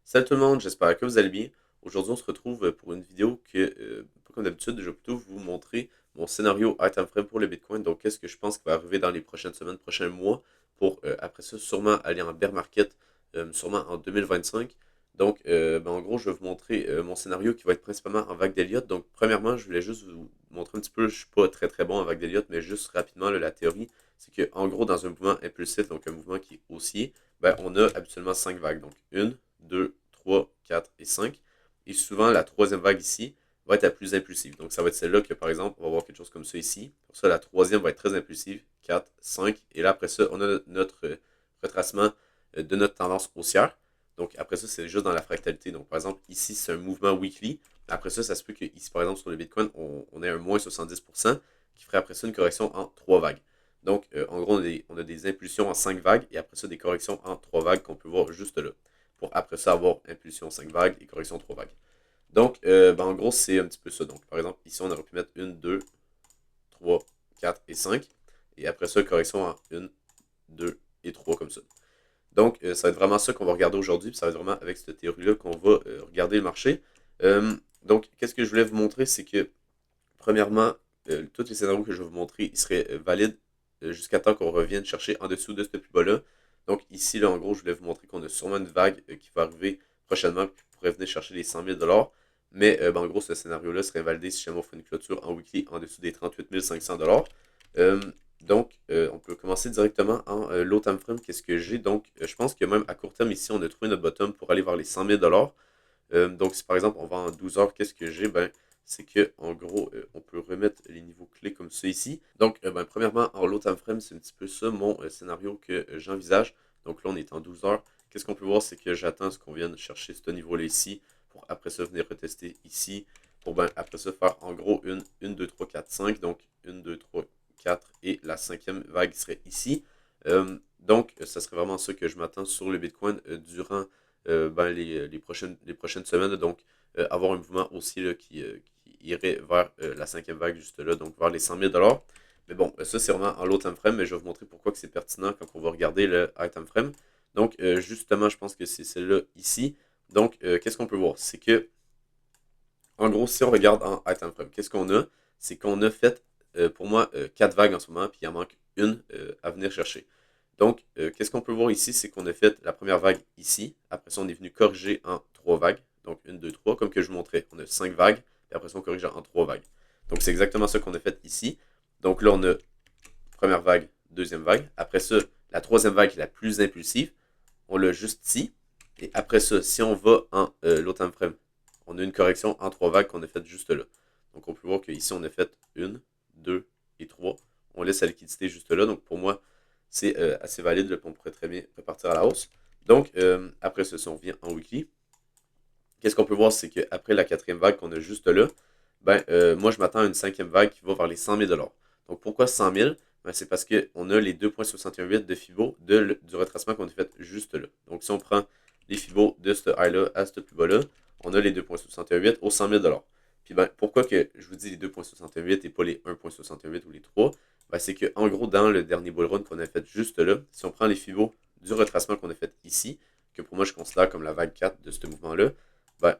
Salut tout le monde, j'espère que vous allez bien. Aujourd'hui, on se retrouve pour une vidéo que, pas comme d'habitude, je vais plutôt vous montrer mon scénario item frame pour le Bitcoin. Donc, qu'est-ce que je pense qui va arriver dans les prochaines semaines, prochains mois, pour après ça, sûrement aller en bear market, sûrement en 2025. Donc, en gros, je vais vous montrer mon scénario qui va être principalement en vague d'Elliott. Donc, premièrement, je voulais juste vous montrer un petit peu, je suis pas très très bon en vague d'Elliott, mais juste rapidement, là, la théorie, c'est que en gros, dans un mouvement impulsif, donc un mouvement qui est haussier, on a habituellement 5 vagues. Donc, une, 2, 3, 4 et 5. Et souvent, la troisième vague ici va être la plus impulsive. Donc, ça va être celle-là que, par exemple, on va voir quelque chose comme ça ici. Pour ça, la troisième va être très impulsive. 4, 5. Et là, après ça, on a notre retracement de notre tendance haussière. Donc, après ça, c'est juste dans la fractalité. Donc, par exemple, ici, c'est un mouvement weekly. Après ça, ça se peut que ici, par exemple, sur le Bitcoin, on ait un moins 70% qui ferait après ça une correction en 3 vagues. Donc, en gros, on a des impulsions en 5 vagues et après ça, des corrections en 3 vagues qu'on peut voir juste là pour après ça avoir impulsion 5 vagues et correction 3 vagues. Donc, en gros, c'est un petit peu ça. Donc, par exemple, ici, on aurait pu mettre 1, 2, 3, 4 et 5. Et après ça, correction en 1, 2 et 3 comme ça. Donc, ça va être vraiment ça qu'on va regarder aujourd'hui. Puis ça va être vraiment avec cette théorie-là qu'on va regarder le marché. Donc, qu'est-ce que je voulais vous montrer, c'est que, premièrement, tous les scénarios que je vais vous montrer, ils seraient valides jusqu'à temps qu'on revienne chercher en dessous de ce plus bas-là. Donc ici, là, en gros, je voulais vous montrer qu'on a sûrement une vague qui va arriver prochainement qui pourrait venir chercher les 100 000 $. Mais en gros, ce scénario-là serait validé si jamais on fait une clôture en weekly en dessous des 38 500 $. Euh, donc, on peut commencer directement en low time frame. Qu'est-ce que j'ai? Donc, je pense que même à court terme, ici, on a trouvé notre bottom pour aller vers les 100 000 $. Donc, si par exemple, on va en 12 heures, qu'est-ce que j'ai? C'est que en gros, on peut remettre les niveaux clés comme ça ici. Donc, premièrement, en low time frame, c'est un petit peu ça mon scénario que j'envisage. Donc là, on est en 12 heures. Qu'est-ce qu'on peut voir, c'est que j'attends ce qu'on vienne chercher ce niveau-là ici, pour après ça venir retester ici, pour après ça faire en gros une 2 3 4 5. Donc, une 2 3 4 et la cinquième vague serait ici. Donc, ça serait vraiment ça que je m'attends sur le Bitcoin durant les prochaines semaines. Donc, avoir un mouvement aussi là, qui irait vers la cinquième vague juste là, donc vers les 100 000 $. Mais bon, ça c'est vraiment en low time frame, mais je vais vous montrer pourquoi c'est pertinent quand on va regarder le high time frame. Donc, justement, je pense que c'est celle-là ici. Donc, qu'est-ce qu'on peut voir? C'est que, en gros, si on regarde en high time frame, qu'est-ce qu'on a? C'est qu'on a fait, pour moi, 4 vagues en ce moment, puis il en manque une à venir chercher. Donc, qu'est-ce qu'on peut voir ici? C'est qu'on a fait la première vague ici. Après ça, on est venu corriger en 3 vagues. Donc, une 2 3 comme que je vous montrais. On a 5 vagues, puis après ça, on corrige en 3 vagues. Donc, c'est exactement ça qu'on a fait ici. Donc là, on a première vague, deuxième vague. Après ça, la troisième vague est la plus impulsive. On l'a juste ici. Et après ça, si on va en low time frame, on a une correction en 3 vagues qu'on a faite juste là. Donc, on peut voir qu'ici, on a fait une, 2 et 3. On laisse la liquidité juste là. Donc, pour moi, c'est assez valide. Là, on pourrait très bien repartir à la hausse. Donc, après ça, si on revient en weekly, qu'est-ce qu'on peut voir, c'est qu'après la quatrième vague qu'on a juste là, moi, je m'attends à une cinquième vague qui va vers les 100 000 $. Donc, pourquoi 100 000? C'est parce qu'on a les 2,618 de Fibo du retracement qu'on a fait juste là. Donc, si on prend les Fibo de ce high-là à ce plus bas-là, on a les 2,618 aux 100 000 $. Puis, pourquoi que je vous dis les 2,618 et pas les 1,618 ou les 3? C'est que, en gros, dans le dernier bull run qu'on a fait juste là, si on prend les Fibo du retracement qu'on a fait ici, que pour moi, je considère comme la vague 4 de ce mouvement-là,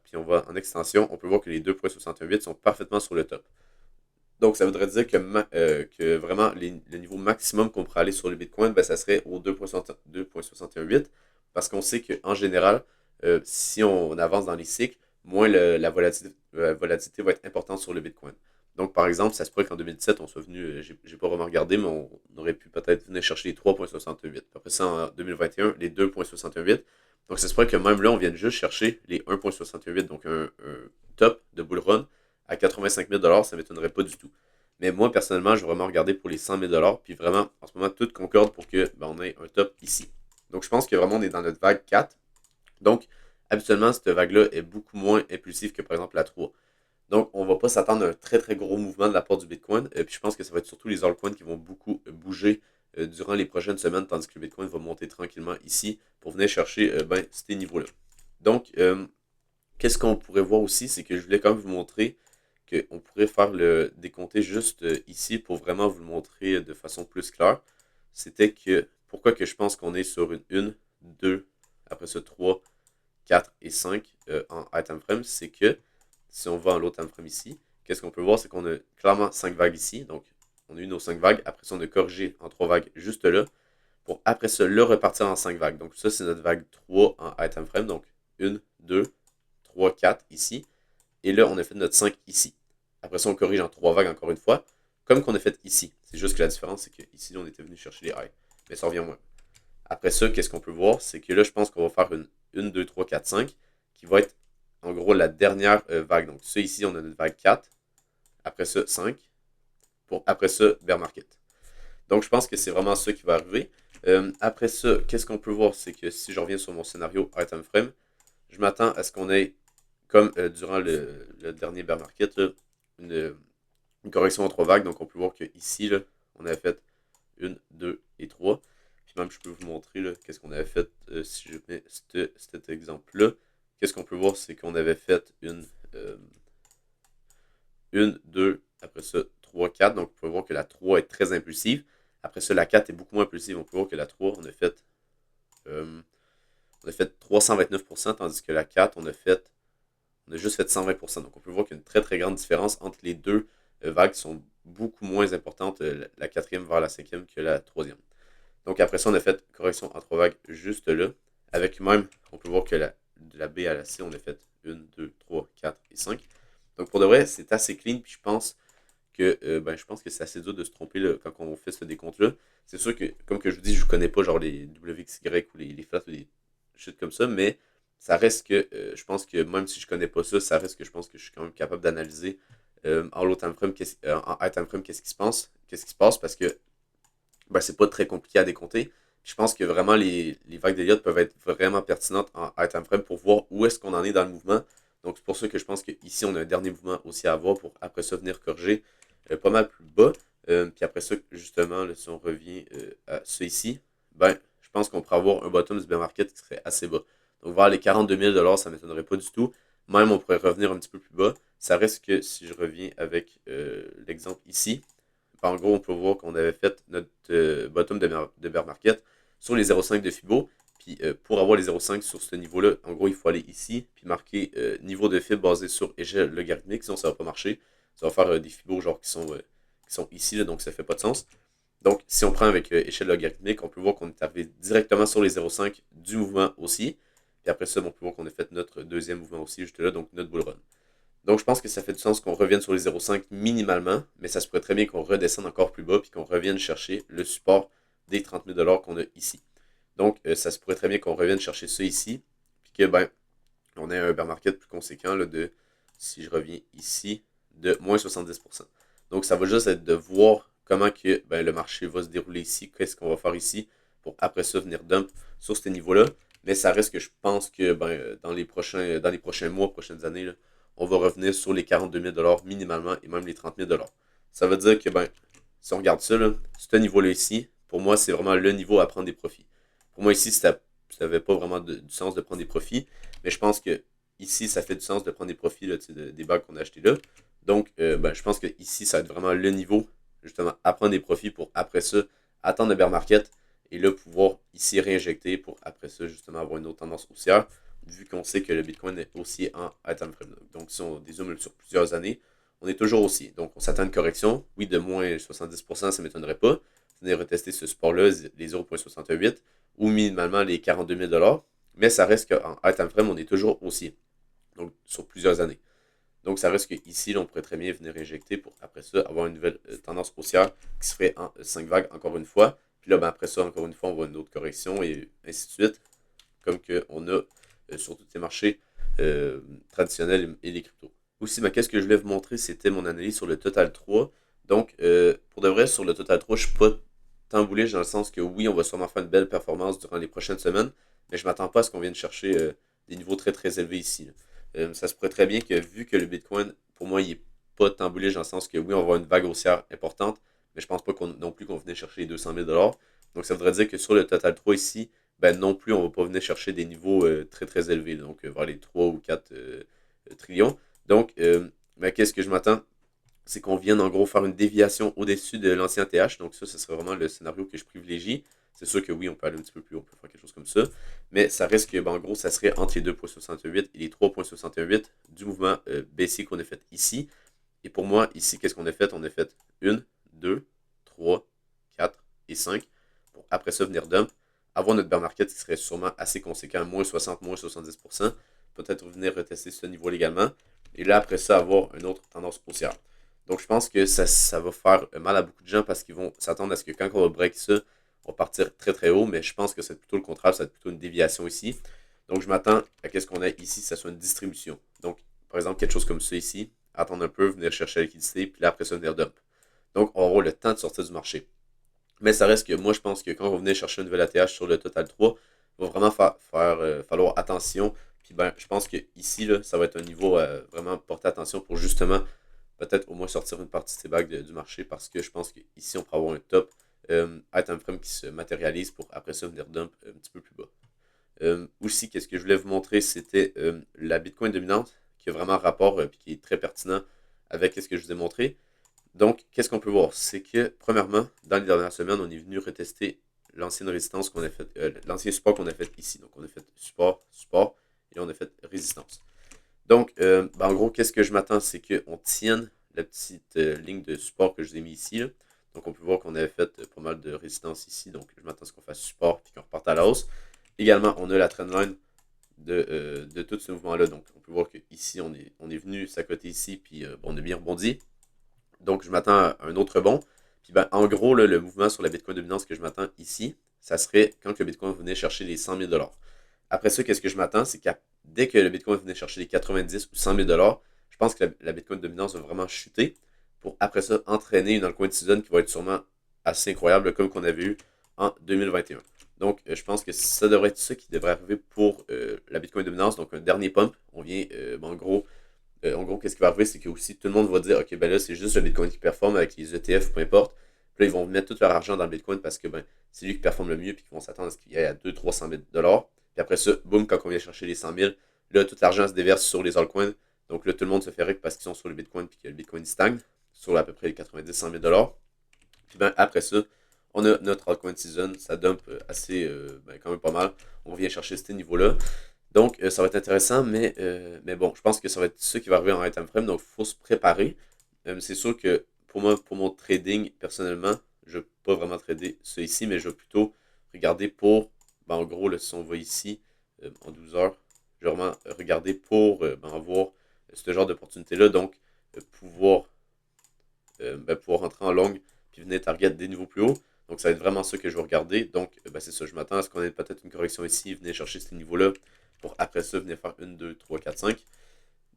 puis on va en extension, on peut voir que les 2,68 sont parfaitement sur le top. Donc, ça voudrait dire que vraiment, le niveau maximum qu'on pourrait aller sur le Bitcoin, ça serait au 2,68 parce qu'on sait qu'en général, si on avance dans les cycles, moins la volatilité va être importante sur le Bitcoin. Donc, par exemple, ça se pourrait qu'en 2017, on soit venu, j'ai pas vraiment regardé, mais on aurait pu peut-être venir chercher les 3,68. Après ça, en 2021, les 2,68. Donc, ça se pourrait que même là, on vienne juste chercher les 1,68, donc un top de bull run à 85 000 $, ça ne m'étonnerait pas du tout. Mais moi, personnellement, je vais vraiment regarder pour les 100 000 $. Puis vraiment, en ce moment, tout concorde pour que on ait un top ici. Donc, je pense que vraiment, on est dans notre vague 4. Donc, habituellement, cette vague-là est beaucoup moins impulsive que par exemple la 3. Donc, on ne va pas s'attendre à un très très gros mouvement de la part du Bitcoin. Puis je pense que ça va être surtout les altcoins qui vont beaucoup bouger durant les prochaines semaines, tandis que le Bitcoin va monter tranquillement ici pour venir chercher ces niveaux-là. Donc, qu'est-ce qu'on pourrait voir aussi, c'est que je voulais quand même vous montrer qu'on pourrait faire le décompter juste ici pour vraiment vous le montrer de façon plus claire. C'était que pourquoi que je pense qu'on est sur une 2, après ça 3, 4 et 5 en high time frame, c'est que si on va en low time frame ici, qu'est-ce qu'on peut voir, c'est qu'on a clairement 5 vagues ici, donc on a eu nos 5 vagues, après ça on a corrigé en 3 vagues juste là, pour après ça le repartir en 5 vagues. Donc ça c'est notre vague 3 en high time frame, donc 1, 2, 3, 4 ici, et là on a fait notre 5 ici. Après ça on corrige en 3 vagues encore une fois, comme qu'on a fait ici. C'est juste que la différence c'est que ici on était venu chercher les high, mais ça revient moins. Après ça, qu'est-ce qu'on peut voir, c'est que là je pense qu'on va faire une 1, 2, 3, 4, 5, qui va être en gros la dernière vague. Donc ça ici on a notre vague 4, après ça 5, pour après ça bear market. Donc je pense que c'est vraiment ça qui va arriver. Après ça, qu'est-ce qu'on peut voir, c'est que si je reviens sur mon scénario high time frame, je m'attends à ce qu'on ait, comme durant le dernier bear market, là, une correction en 3 vagues. Donc on peut voir qu'ici, on avait fait 1, 2 et 3. Puis même, je peux vous montrer qu'est-ce qu'on avait fait si je mets cet exemple-là. Qu'est-ce qu'on peut voir, c'est qu'on avait fait une, 2, après ça 3, 4. Donc on peut voir que la 3 est très impulsive. Après ça, la 4 est beaucoup moins impulsive. On peut voir que la 3, on a fait 329%, tandis que la 4, on a juste fait 120%. Donc on peut voir qu'il y a une très très grande différence entre les deux vagues qui sont beaucoup moins importantes, la quatrième vers la cinquième que la troisième. Donc après ça, on a fait correction en 3 vagues juste là. Avec même, on peut voir que de la B à la C, on a fait 1, 2, 3, 4 et 5. Donc pour de vrai, c'est assez clean. Puis je pense que c'est assez dur de se tromper là, quand on fait ce décompte-là. C'est sûr que, comme que je vous dis, je ne connais pas genre les WXY ou les flats ou des shit comme ça, mais ça reste que je pense que même si je connais pas ça, ça reste que je pense que je suis quand même capable d'analyser en low time frame, en high time frame, qu'est-ce qui se passe, parce que c'est pas très compliqué à décompter. Je pense que vraiment les vagues d'Elliott peuvent être vraiment pertinentes en high time frame pour voir où est-ce qu'on en est dans le mouvement. Donc c'est pour ça que je pense qu'ici on a un dernier mouvement aussi à avoir pour après ça venir corriger pas mal plus bas. Puis après ça, justement, là, si on revient à ça ici, je pense qu'on pourrait avoir un bottom du bear market qui serait assez bas. Donc vers les 42 000 $, ça ne m'étonnerait pas du tout. Même on pourrait revenir un petit peu plus bas. Ça reste que si je reviens avec l'exemple ici, en gros, on peut voir qu'on avait fait notre bottom de bear market sur les 0,5 de Fibo. Puis pour avoir les 0,5 sur ce niveau-là, en gros, il faut aller ici, puis marquer niveau de fib basé sur échelle logarithmique, sinon ça ne va pas marcher. Ça va faire des Fibos genre qui sont ici, là, donc ça ne fait pas de sens. Donc, si on prend avec échelle logarithmique, on peut voir qu'on est arrivé directement sur les 0,5 du mouvement aussi. Puis après ça, on peut voir qu'on a fait notre deuxième mouvement aussi, juste là, donc notre bull run. Donc, je pense que ça fait du sens qu'on revienne sur les 0,5 minimalement, mais ça se pourrait très bien qu'on redescende encore plus bas puis qu'on revienne chercher le support des 30 000 $ qu'on a ici. Donc, ça se pourrait très bien qu'on revienne chercher ça ici, puis que, on ait un bear market plus conséquent là, si je reviens ici, de moins 70%. Donc, ça va juste être de voir comment que le marché va se dérouler ici, qu'est-ce qu'on va faire ici, pour après ça venir dump sur ce niveau-là. Mais ça reste que je pense que dans les prochains mois, prochaines années, là, on va revenir sur les 42 000 $ minimalement et même les 30 000 $. Ça veut dire que si on regarde ça, là, ce niveau-là ici, pour moi, c'est vraiment le niveau à prendre des profits. Pour moi, ici, ça n'avait pas vraiment du sens de prendre des profits, mais je pense que ici, ça fait du sens de prendre des profits là, des bagues qu'on a achetées là. Donc, je pense que ici, ça va être vraiment le niveau, justement, à prendre des profits pour après ça, attendre le bear market et là, pouvoir ici réinjecter pour après ça, justement, avoir une autre tendance haussière, vu qu'on sait que le Bitcoin est haussier en high time frame. Donc, si on dézoome sur plusieurs années, on est toujours haussier. Donc, on s'attend à une correction. Oui, de moins 70%, ça ne m'étonnerait pas. Venir retester ce support-là, les 0,68 ou minimalement les 42 000 $. Mais ça reste qu'en high time frame, on est toujours haussier. Donc, sur plusieurs années. Donc, ça reste qu'ici, on pourrait très bien venir injecter pour, après ça, avoir une nouvelle tendance haussière qui se ferait en 5 vagues encore une fois. Puis là, après ça, encore une fois, on voit une autre correction et ainsi de suite. Comme qu'on a sur tous ces marchés traditionnels et les cryptos. Aussi, qu'est-ce que je voulais vous montrer, c'était mon analyse sur le Total 3. Donc, pour de vrai, sur le Total 3, je ne suis pas tant bullish dans le sens que oui, on va sûrement faire une belle performance durant les prochaines semaines, mais je ne m'attends pas à ce qu'on vienne chercher des niveaux très très élevés ici. Ça se pourrait très bien que vu que le Bitcoin, pour moi, il n'est pas tant bullish dans le sens que oui, on va avoir une vague haussière importante, mais je pense pas non plus qu'on venait chercher les 200 000 $. Donc ça voudrait dire que sur le Total 3 ici, non plus, on ne va pas venir chercher des niveaux très très élevés, donc vers les 3 ou 4 trillions. Donc, qu'est-ce que je m'attends? C'est qu'on vienne en gros faire une déviation au-dessus de l'ancien TH. Donc ça, ce serait vraiment le scénario que je privilégie. C'est sûr que oui, on peut aller un petit peu plus haut, on peut faire quelque chose comme ça. Mais ça reste que, ben, en gros, ça serait entre les 2,68 et les 3,68 du mouvement baissier qu'on a fait ici. Et pour moi, ici, qu'est-ce qu'on a fait? On a fait 1, 2, 3, 4 et 5. Pour après ça venir dump. Avoir notre bear market qui serait sûrement assez conséquent, moins 60, moins 70%. Peut-être venir retester ce niveau également. Et là, après ça, avoir une autre tendance haussière. Donc, je pense que ça va faire mal à beaucoup de gens parce qu'ils vont s'attendre à ce que quand on va break ça, on va partir très très haut. Mais je pense que c'est plutôt le contraire, ça va être plutôt une déviation ici. Donc, je m'attends à ce qu'on a ici, ça soit une distribution. Donc, par exemple, quelque chose comme ça ici, attendre un peu, venir chercher la liquidité, puis là, après ça, venir dump. Donc, on aura le temps de sortir du marché. Mais ça reste que moi, je pense que quand on va venir chercher un nouvel ATH sur le Total 3, il va vraiment falloir attention. Puis ben, je pense que ici, là, ça va être un niveau vraiment porter attention pour justement peut-être au moins sortir une partie de ces bagues du marché parce que je pense qu'ici, on pourrait avoir un top item frame qui se matérialise pour après ça venir dump un petit peu plus bas. Aussi, qu'est-ce que je voulais vous montrer, c'était la Bitcoin dominante qui a vraiment un rapport et qui est très pertinent avec ce que je vous ai montré. Donc, qu'est-ce qu'on peut voir? C'est que, premièrement, dans les dernières semaines, on est venu retester l'ancienne résistance qu'on a fait, l'ancien support qu'on a fait ici. Donc, on a fait support, support, et là, on a fait résistance. Donc, ben, en gros, qu'est-ce que je m'attends? C'est qu'on tienne la petite ligne de support que je vous ai mis ici. Là. Donc, on peut voir qu'on avait fait pas mal de résistance ici. Donc, je m'attends à ce qu'on fasse support et qu'on reparte à la hausse. Également, on a la trendline de tout ce mouvement-là. Donc, on peut voir qu'ici, on est venu s'accoter ici, puis bon, on a bien rebondi. Donc, je m'attends à un autre rebond. Puis, ben, en gros, là, le mouvement sur la Bitcoin dominance que je m'attends ici, ça serait quand le Bitcoin venait chercher les 100 000 $. Après ça, qu'est-ce que je m'attends? C'est que dès que le Bitcoin venait chercher les 90 ou 100 000 $, je pense que la Bitcoin dominance va vraiment chuter pour après ça entraîner une altcoin season qui va être sûrement assez incroyable comme qu'on avait eu en 2021. Donc, je pense que ça devrait être ça qui devrait arriver pour la Bitcoin dominance. Donc, un dernier pump. On vient, en gros, qu'est-ce qui va arriver, c'est que aussi tout le monde va dire, ok, ben là, c'est juste le Bitcoin qui performe avec les ETF, peu importe. Puis là, ils vont mettre tout leur argent dans le Bitcoin parce que ben, c'est lui qui performe le mieux, puis qu'ils vont s'attendre à ce qu'il y ait à 200-300 000 $. Puis après ça, boum, quand on vient chercher les 100 000, là, tout l'argent se déverse sur les altcoins. Donc là, tout le monde se fait rire parce qu'ils sont sur le Bitcoin, puis que le Bitcoin stagne sur à peu près les 90-100 000 $. Puis ben, après ça, on a notre altcoin season, ça dump assez, ben, quand même pas mal. On vient chercher ce niveau-là. Donc, ça va être intéressant, mais bon, je pense que ça va être ça qui va arriver en item frame, donc il faut se préparer. C'est sûr que pour moi, pour mon trading, personnellement, je ne vais pas vraiment trader ça ici, mais je vais plutôt regarder pour, ben, en gros, là, si on va ici, en 12 heures, je vais vraiment regarder pour ben, avoir ce genre d'opportunité-là, donc pouvoir rentrer en longue, puis venir target des niveaux plus hauts. Donc, ça va être vraiment ça que je vais regarder. Donc, ben, c'est ça, je m'attends à ce qu'on ait peut-être une correction ici, venir chercher ces niveaux-là, pour après ça venir faire 1, 2, 3, 4, 5.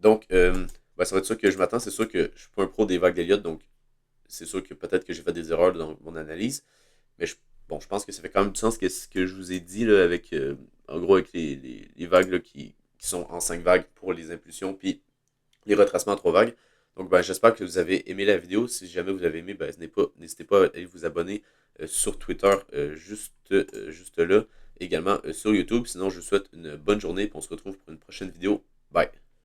Donc, ben, ça va être ça que je m'attends. C'est sûr que je ne suis pas un pro des vagues d'Elliott, donc c'est sûr que peut-être que j'ai fait des erreurs dans mon analyse. Mais bon, je pense que ça fait quand même du sens que ce que je vous ai dit là, avec, en gros, avec les vagues là, qui sont en 5 vagues pour les impulsions, puis les retracements en 3 vagues. Donc, ben, j'espère que vous avez aimé la vidéo. Si jamais vous avez aimé, ben, n'hésitez pas à aller vous abonner sur Twitter, juste là, également sur YouTube. Sinon, je vous souhaite une bonne journée et on se retrouve pour une prochaine vidéo. Bye!